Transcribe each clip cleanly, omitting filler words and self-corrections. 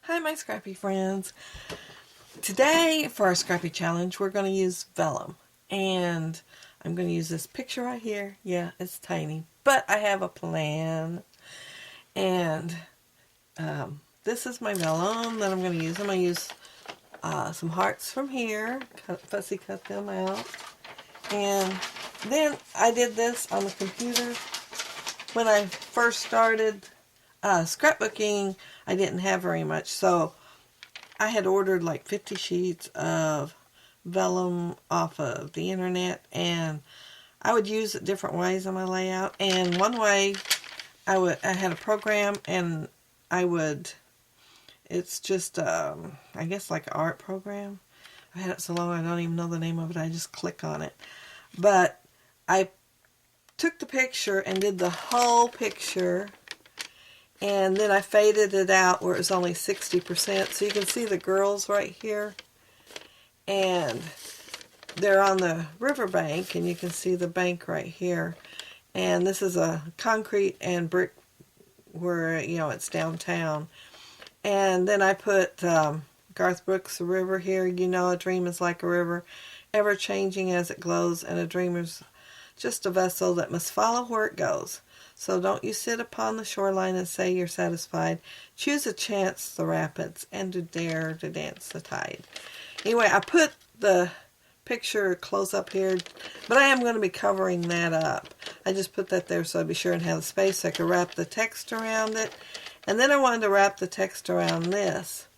Hi my Scrappy friends. Today for our Scrappy challenge we're going to use Vellum, and I'm going to use this picture right here. Yeah, it's tiny, but I have a plan, and this is my Vellum that I'm going to use. I'm going to use some hearts from here, fussy cut them out, and then I did this on the computer. When I first started scrapbooking, I didn't have very much, so I had ordered like 50 sheets of vellum off of the internet, and I would use it different ways on my layout. And one way I had a program, and it's just I guess like an art program. I've had it so long I don't even know the name of it. I just click on it. But I took the picture and did the whole picture, and then I faded it out where it was only 60%, so you can see the girls right here, and they're on the riverbank, and you can see the bank right here, and this is a concrete and brick where, you know, it's downtown. And then I put Garth Brooks' river here. You know, a dream is like a river, ever changing as it glows, and a dream is just a vessel that must follow where it goes. So don't you sit upon the shoreline and say you're satisfied. Choose a chance the rapids, and to dare to dance the tide. Anyway, I put the picture close up here, but I am going to be covering that up. I just put that there so I'd be sure and have the space so I could wrap the text around it. And then I wanted to wrap the text around this.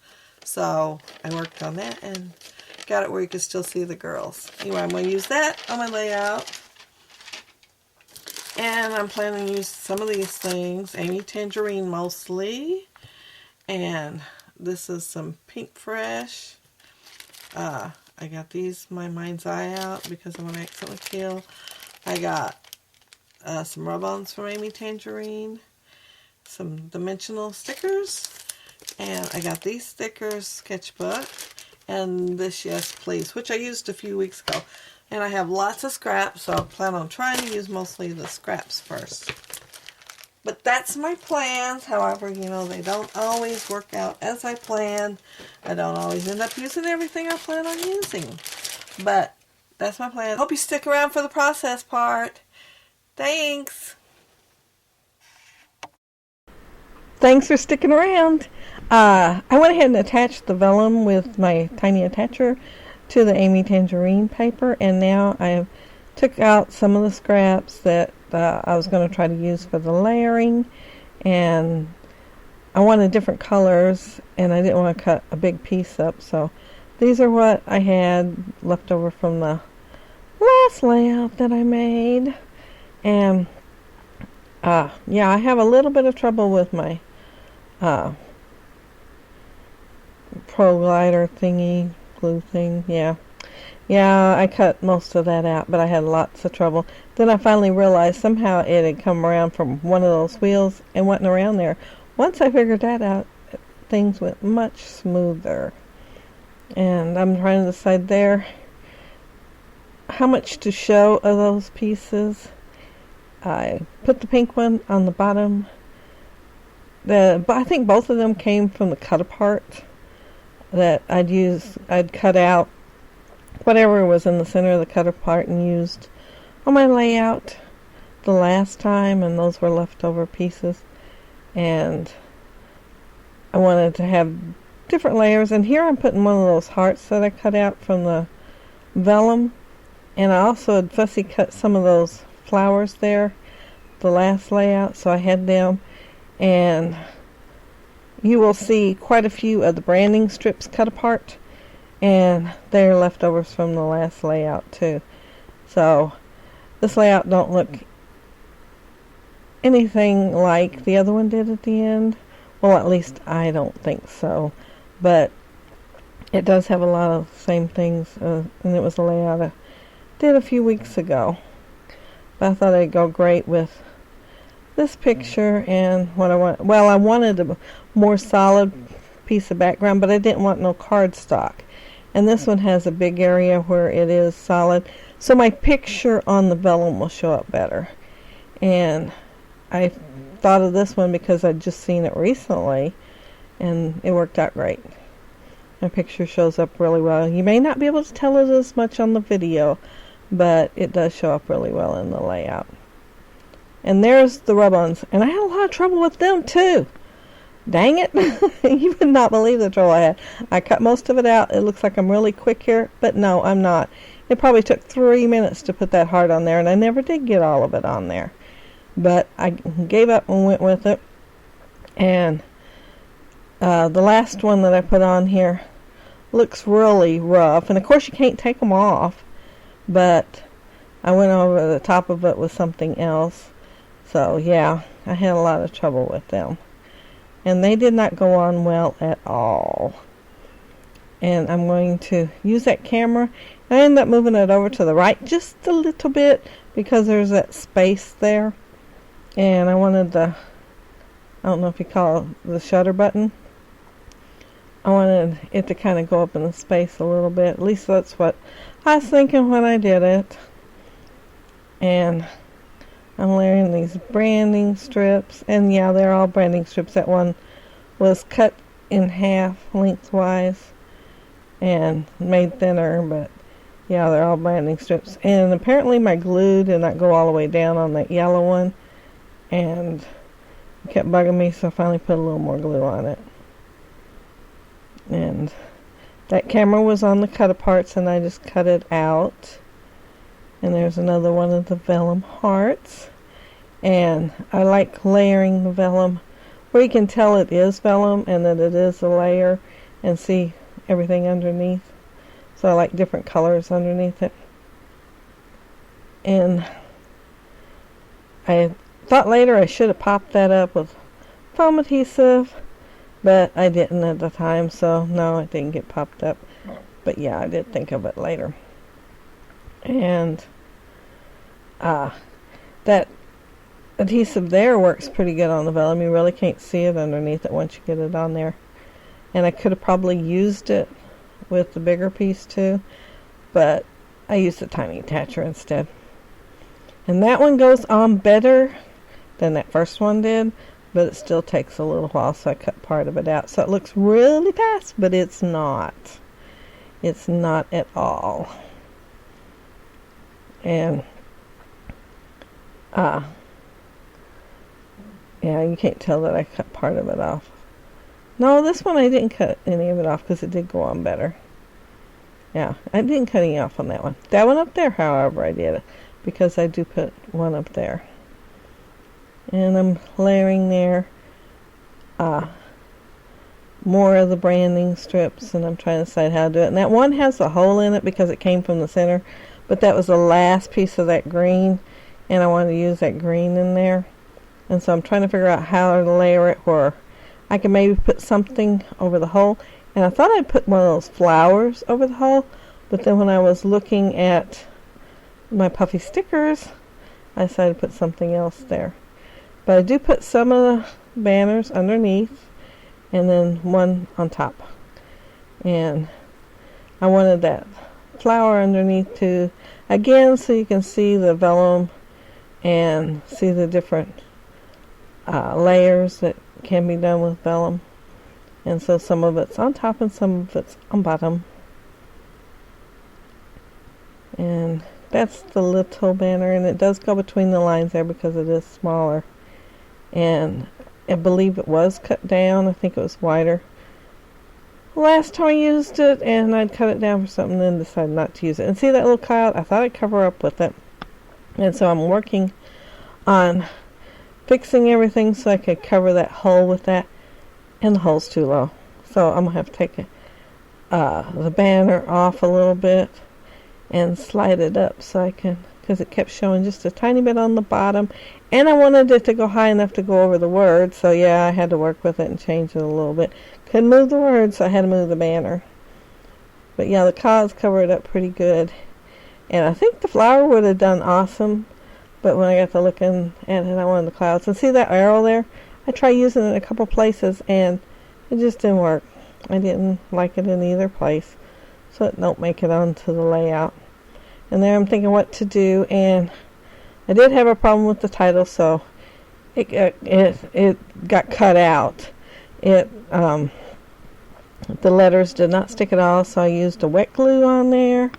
So I worked on that and got it where you could still see the girls. Anyway, I'm going to use that on my layout. And I'm planning to use some of these things. Amy Tangerine mostly. And this is some Pink Fresh. I got these, my mind's eye out, because I want to accidentally kill. I got some rub-ons from Amy Tangerine. Some dimensional stickers. And I got these stickers, Sketchbook. And this Yes Please, which I used a few weeks ago. And I have lots of scraps, so I plan on trying to use mostly the scraps first. But that's my plans. However, you know, they don't always work out as I plan. I don't always end up using everything I plan on using. But that's my plan. Hope you stick around for the process part. Thanks. Thanks for sticking around. I went ahead and attached the vellum with my tiny attacher to the Amy Tangerine paper, and now I took out some of the scraps that I was going to try to use for the layering, and I wanted different colors, and I didn't want to cut a big piece up, so these are what I had left over from the last layout that I made. And yeah, I have a little bit of trouble with my Pro Glider thingy glue thing. Yeah, I cut most of that out, but I had lots of trouble. Then I finally realized somehow it had come around from one of those wheels and wasn't around there. Once I figured that out, things went much smoother. And I'm trying to decide there how much to show of those pieces. I put the pink one on the bottom. I think both of them came from the cut apart that I'd cut out whatever was in the center of the cut apart and used on my layout the last time, and those were leftover pieces. And I wanted to have different layers, and here I'm putting one of those hearts that I cut out from the vellum, and I also had fussy cut some of those flowers there the last layout, so I had them. And you will see quite a few of the branding strips cut apart, and they're leftovers from the last layout too. So this layout don't look anything like the other one did at the end. Well, at least I don't think so. But it does have a lot of the same things, and it was a layout I did a few weeks ago. But I thought it'd go great with this picture and what I want. Well, I wanted a more solid piece of background, but I didn't want no cardstock. And this one has a big area where it is solid, so my picture on the vellum will show up better. And I thought of this one because I'd just seen it recently, and it worked out great. My picture shows up really well. You may not be able to tell it as much on the video, but it does show up really well in the layout. And there's the rub-ons, and I had a lot of trouble with them too. Dang it. You would not believe the trouble I had. I cut most of it out. It looks like I'm really quick here, but no, I'm not. It probably took 3 minutes to put that heart on there, and I never did get all of it on there. But I gave up and went with it. And the last one that I put on here looks really rough. And of course you can't take them off, but I went over the top of it with something else. So yeah, I had a lot of trouble with them. And they did not go on well at all. And I'm going to use that camera. I ended up moving it over to the right just a little bit because there's that space there. And I wanted the, I don't know if you call it the shutter button. I wanted it to kind of go up in the space a little bit. At least that's what I was thinking when I did it. And I'm layering these branding strips. And yeah, they're all branding strips. That one was cut in half lengthwise and made thinner, but yeah, they're all branding strips. And apparently my glue did not go all the way down on that yellow one, and it kept bugging me, so I finally put a little more glue on it. And that camera was on the cut aparts, and I just cut it out. And there's another one of the vellum hearts. And I like layering the vellum where you can tell it is vellum and that it is a layer, and see everything underneath. So I like different colors underneath it. And I thought later I should have popped that up with foam adhesive, but I didn't at the time, so no, it didn't get popped up. But yeah, I did think of it later. And that adhesive there works pretty good on the vellum. You really can't see it underneath it once you get it on there. And I could have probably used it with the bigger piece too, but I used the tiny attacher instead. And that one goes on better than that first one did, but it still takes a little while, so I cut part of it out. So it looks really fast, but it's not. It's not at all. And yeah, you can't tell that I cut part of it off. No, this one I didn't cut any of it off because it did go on better. Yeah, I didn't cut any off on that one. That one up there, however, I did it because I do put one up there. And I'm layering there more of the branding strips, and I'm trying to decide how to do it. And that one has a hole in it because it came from the center, but that was the last piece of that green, and I wanted to use that green in there. And so I'm trying to figure out how to layer it where I can maybe put something over the hole. And I thought I'd put one of those flowers over the hole, but then when I was looking at my puffy stickers, I decided to put something else there. But I do put some of the banners underneath and then one on top. And I wanted that flower underneath too, again, so you can see the vellum and see the different layers that can be done with vellum. And so some of it's on top and some of it's on bottom. And that's the little banner, and it does go between the lines there because it is smaller. And I believe it was cut down. I think it was wider last time I used it, and I'd cut it down for something and then decided not to use it. And see that little cutout? I thought I'd cover up with it. And so I'm working on fixing everything so I could cover that hole with that, and the hole's too low. So I'm going to have to take the banner off a little bit and slide it up so I can, because it kept showing just a tiny bit on the bottom, and I wanted it to go high enough to go over the word, so yeah, I had to work with it and change it a little bit. Couldn't move the word, so I had to move the banner. But yeah, the clouds cover it up pretty good, and I think the flower would have done awesome, but when I got to looking at it, I wanted the clouds. And see that arrow there? I tried using it in a couple places, and it just didn't work. I didn't like it in either place, so it don't make it onto the layout. And there I'm thinking what to do, and I did have a problem with the title, so it got cut out. It the letters did not stick at all, so I used a wet glue on there,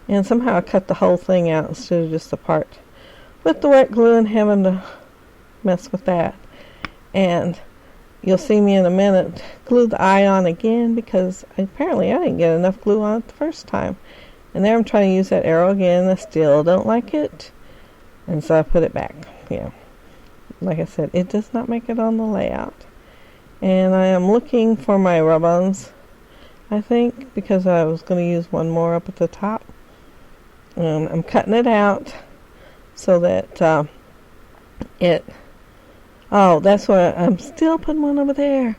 and somehow I cut the whole thing out instead of just the part with the wet glue and having to mess with that. And you'll see me in a minute glue the eye on again because apparently I didn't get enough glue on it the first time. And there I'm trying to use that arrow again. I still don't like it, and so I put it back. Yeah, like I said, it does not make it on the layout. And I am looking for my rub-ons, I think, because I was going to use one more up at the top. And I'm cutting it out so that oh, that's what I'm still putting one over there.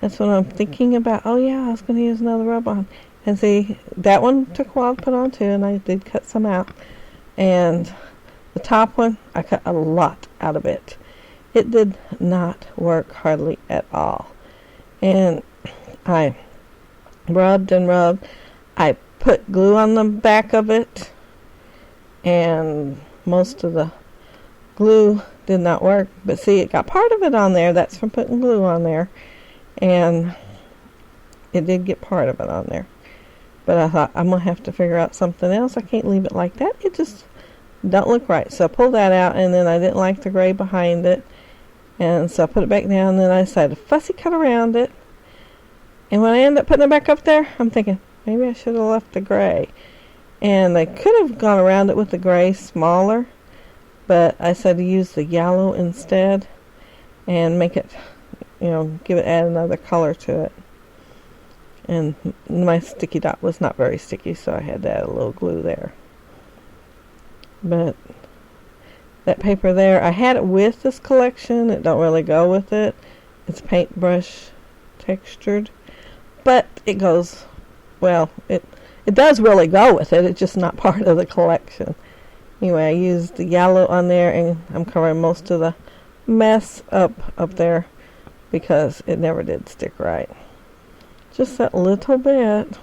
That's what I'm thinking about. Oh yeah, I was going to use another rub-on. And see, that one took a while to put on too, and I did cut some out. And the top one, I cut a lot out of it. It did not work hardly at all. And I rubbed and rubbed. I put glue on the back of it, and most of the glue did not work. But see, it got part of it on there. That's from putting glue on there. And it did get part of it on there. But I thought, I'm going to have to figure out something else. I can't leave it like that. It just don't look right. So I pulled that out, and then I didn't like the gray behind it. And so I put it back down, and then I decided to fussy cut around it. And when I ended up putting it back up there, I'm thinking, maybe I should have left the gray. And I could have gone around it with the gray smaller, but I said to use the yellow instead and make it, add another color to it. And my sticky dot was not very sticky, so I had to add a little glue there. But that paper there, I had it with this collection. It don't really go with it. It's paintbrush textured. But it goes, well, it does really go with it. It's just not part of the collection. Anyway, I used the yellow on there, and I'm covering most of the mess up there because it never did stick right. Just that little bit.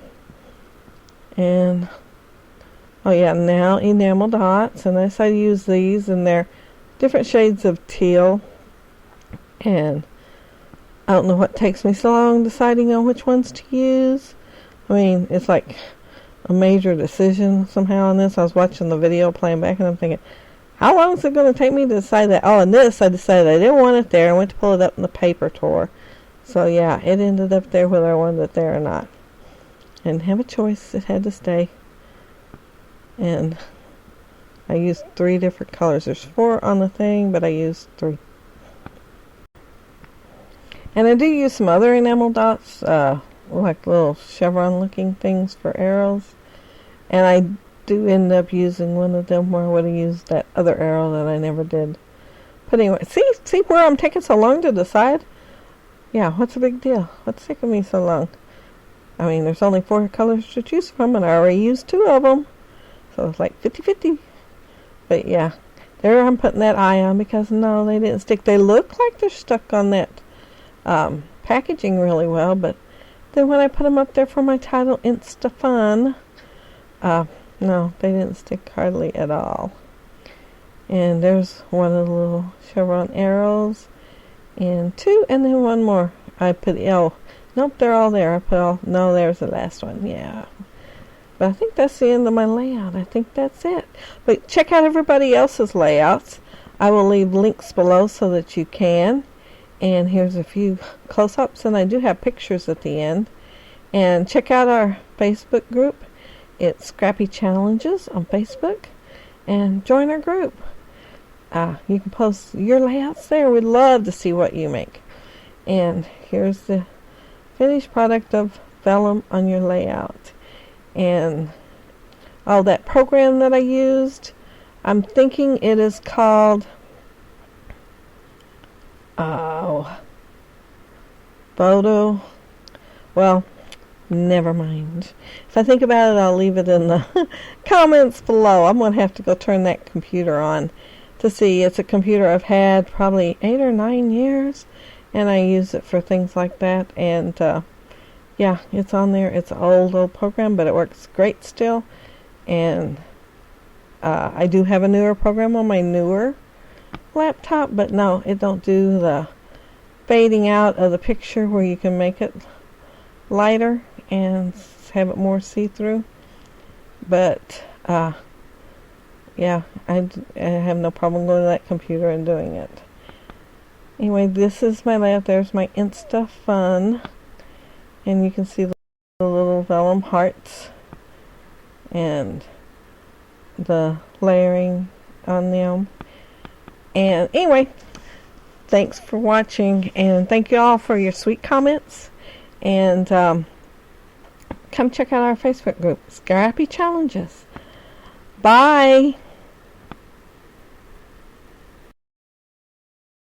And oh yeah, now enamel dots, and I decided to use these, and they're different shades of teal. And I don't know what takes me so long deciding on which ones to use. I mean, it's like a major decision somehow on this. I was watching the video playing back, and I'm thinking, how long is it going to take me to decide that? Oh, and this, I decided I didn't want it there. I went to pull it up in the paper tour. So yeah, it ended up there whether I wanted it there or not. Didn't have a choice. It had to stay. And I used 3 different colors. There's 4 on the thing, but I used 3. And I do use some other enamel dots, like little chevron looking things for arrows. And I do end up using one of them where I would have used that other arrow that I never did. But anyway, see where I'm taking so long to decide? Yeah, what's the big deal? What's taking me so long? I mean, there's only 4 colors to choose from, and I already used 2 of them. So it's like 50-50. But yeah, there I'm putting that eye on because no, they didn't stick. They look like they're stuck on that packaging really well, but then when I put them up there for my title, Insta Fun, no, they didn't stick hardly at all. And there's one of the little chevron arrows, and 2, and then one more. I put, nope, they're all there. No, there's the last one, yeah. But I think that's the end of my layout. I think that's it. But check out everybody else's layouts. I will leave links below so that you can. And here's a few close-ups, and I do have pictures at the end. And check out our Facebook group. It's Scrappy Challenges on Facebook. And join our group. You can post your layouts there. We'd love to see what you make. And here's the finished product of Vellum on your layout. And that program that I used, I'm thinking it is called Howto. Well, never mind. If I think about it, I'll leave it in the comments below. I'm going to have to go turn that computer on to see. It's a computer I've had probably 8 or 9 years, and I use it for things like that. And yeah, it's on there. It's an old program, but it works great still. And I do have a newer program on my newer laptop, but no, it don't do the fading out of the picture where you can make it lighter and have it more see-through. But yeah, I have no problem going to that computer and doing it. Anyway, this is my lab. There's my Insta Fun, and you can see the little vellum hearts and the layering on them. And anyway, thanks for watching, and thank you all for your sweet comments. And come check out our Facebook group, Scrappy Challenges. Bye!